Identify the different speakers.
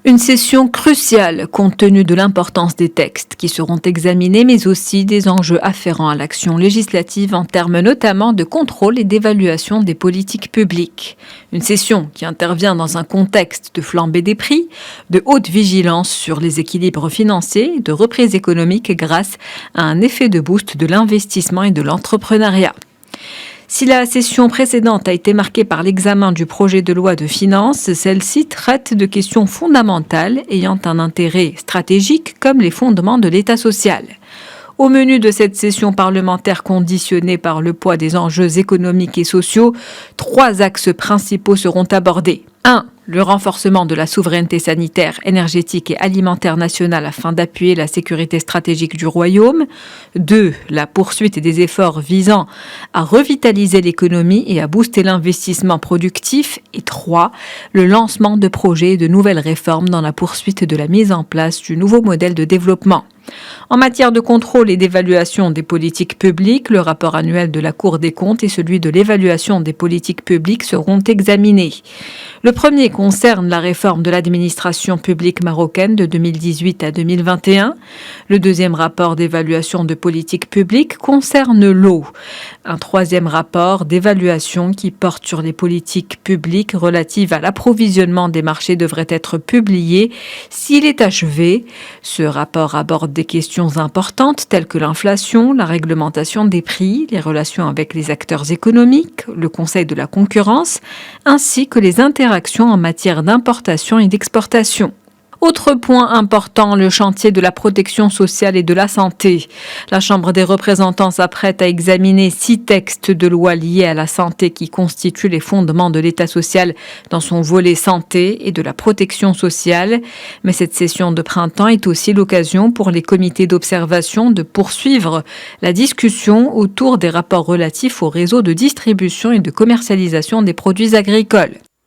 Speaker 1: Une session cruciale compte tenu de l'importance des textes qui seront examinés, mais aussi des enjeux afférents à l'action législative en termes notamment de contrôle et d'évaluation des politiques publiques. Une session qui intervient dans un contexte de flambée des prix, de haute vigilance sur les équilibres financiers et de reprise économique grâce à un effet de boost de l'investissement et de l'entrepreneuriat. Si la session précédente a été marquée par l'examen du projet de loi de finances, celle-ci traite de questions fondamentales ayant un intérêt stratégique comme les fondements de l'État social. Au menu de cette session parlementaire conditionnée par le poids des enjeux économiques et sociaux, 3 axes principaux seront abordés. 1. Le renforcement de la souveraineté sanitaire, énergétique et alimentaire nationale afin d'appuyer la sécurité stratégique du Royaume. 2. La poursuite des efforts visant à revitaliser l'économie et à booster l'investissement productif. Et 3. Le lancement de projets et de nouvelles réformes dans la poursuite de la mise en place du nouveau modèle de développement. En matière de contrôle et d'évaluation des politiques publiques, le rapport annuel de la Cour des comptes et celui de l'évaluation des politiques publiques seront examinés. Le premier concerne la réforme de l'administration publique marocaine de 2018 à 2021. Le deuxième rapport d'évaluation de politique publique concerne l'eau. Un troisième rapport d'évaluation qui porte sur les politiques publiques relatives à l'approvisionnement des marchés devrait être publié s'il est achevé. Ce rapport aborde des questions importantes telles que l'inflation, la réglementation des prix, les relations avec les acteurs économiques, le Conseil de la concurrence, ainsi que les interactions en matière d'importation et d'exportation. Autre point important, le chantier de la protection sociale et de la santé. La Chambre des représentants s'apprête à examiner 6 textes de loi liés à la santé qui constituent les fondements de l'État social dans son volet santé et de la protection sociale. Mais cette session de printemps est aussi l'occasion pour les comités d'observation de poursuivre la discussion autour des rapports relatifs au réseau de distribution et de commercialisation des produits agricoles.